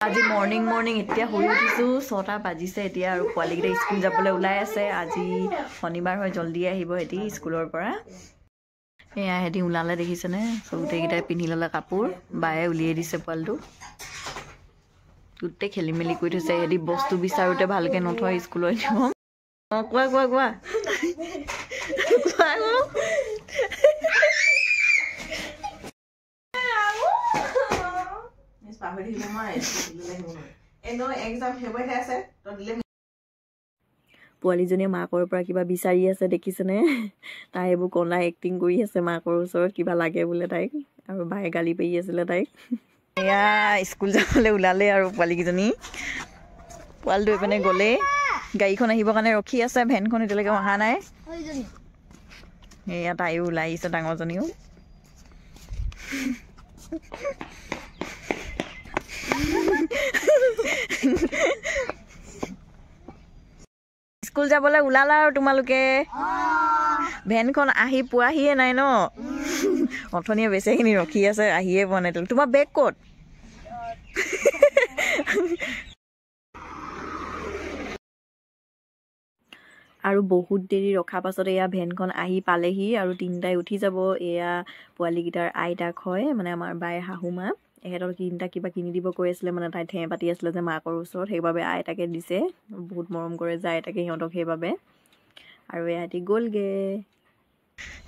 আজি মৰ্নিং এতিয়া শুই উঠিছো 6টা বাজিছে এতিয়া আৰু পোৱালিকেইটা স্কুল যাবলৈ ওলাই আছে আজি শনিবাৰ হয় জলদি আহিব এটি স্কুলৰ পৰা এয়া হেতি ওলালে দেখিছেনে সৰুটেকেইটাই পিন্ধি ললে কাপোৰ বায়ে উলিয়াই দিছে পোৱালটো গুটে খেলি মেলি কৰি থৈছে হেতি বস্তু বিচাৰোতে ভালকে নথয় স্কুলৰ নিয়ম কোৱা কোৱা কোৱা পোৱালিজনীয়ে মাকৰ পৰা কিবা বিচাৰি আছে দেখিছেনে তাই এইবোৰ কলা এক্টিং কৰি আছে মাকৰ ওচৰত কিবা লাগে বোলে তাইক আৰু বায়ে গালি পাৰি আছিলে তাইক এয়া স্কুল যাবলৈ ওলালে আৰু পোৱালিকেইজনী পোৱালিটো এইপিনে গ'লে গাড়ীখন আহিবৰ কাৰণে ৰখি আছে ভেনখন এতিয়ালৈকে অহা নাই এয়া তাইও ওলাই আহিছে ডাঙৰজনীও স্কুল যাবলৈ ওলালা আৰু তোমালোকে ভেনখন আহি পোৱাহিয়ে নাই ন অথনিয়ে বেছিখিনি ৰখি আছে আহিয়ে পোৱা নাই তোমাৰ বেগ ক'ত আৰু বহুত দেৰি ৰখাৰ পাছত এয়া ভেনখন আহি পালেহি আৰু তিনিটাই উঠি যাব এয়া পোৱালিকেইটাৰ আইতাক হয় মানে আমাৰ বায়ে শাহুমা এহেঁতক তিনিটা কিবা কিনি দিব কৈ আছিলে মানে তাই ঠেঁ পাতি আছিলে যে মাকৰ ওচৰত সেইবাবে আইতাকে দিছে বহুত মৰম কৰে যে আইতাকে সিহঁতক সেইবাবে আৰু এহেঁতি গ'লগে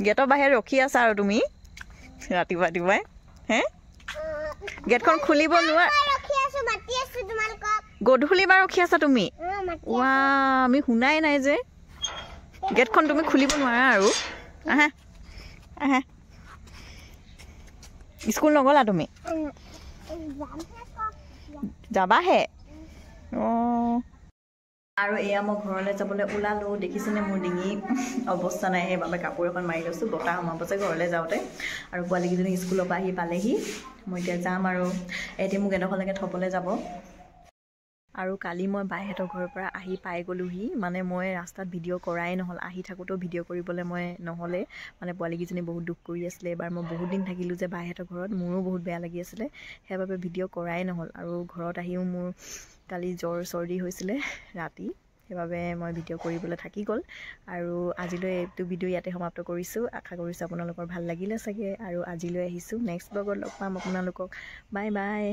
গেটৰ বাহিৰত ৰখি আছা আৰু তুমি ৰাতিপুৱাই হে গেটখন খুলিব নোৱাৰা গধূলি বাৰ ৰখি আছা তুমি ৱা আমি শুনাই নাই যে গেটখন তুমি খুলিব নোৱাৰা আৰু আহা আহা স্কুল নগলা তুমি যাবাহে অঁ আৰু এয়া মই ঘৰলৈ যাবলৈ ওলালো দেখিছেনে মোৰ ডিঙি অৱস্থা নাই সেইবাবে কাপোৰ এখন মাৰি লৈছোঁ বতাহ সোমাব যে ঘৰলৈ যাওঁতে আৰু পোৱালিকেইজনী স্কুলৰ পৰা আহি পালেহি মই এতিয়া যাম আৰু এহেঁতি মোক এডোখৰলৈকে থ'বলৈ যাব আৰু কালি মই বাইহঁতৰ ঘৰৰ পৰা আহি পাই গ'লোহি মানে মই ৰাস্তাত ভিডিঅ' কৰাই নহ'ল আহি থাকোঁতেও ভিডিঅ' কৰিবলৈ মই নহ'লে মানে পোৱালিকেইজনী বহুত দুখ কৰি আছিলে এবাৰ মই বহুত দিন থাকিলোঁ যে বাইহঁতৰ ঘৰত মোৰো বহুত বেয়া লাগি আছিলে সেইবাবে ভিডিঅ' কৰাই নহ'ল আৰু ঘৰত আহিও মোৰ কালি জ্বৰ চৰ্দি হৈছিলে ৰাতি সেইবাবে মই ভিডিঅ' কৰিবলৈ থাকি গ'ল আৰু আজিলৈ এইটো ভিডিঅ' ইয়াতে সমাপ্ত কৰিছোঁ আশা কৰিছোঁ আপোনালোকৰ ভাল লাগিলে চাগে আৰু আজিলৈ আহিছোঁ নেক্সট ব্লগত লগ পাম আপোনালোকক বাই বাই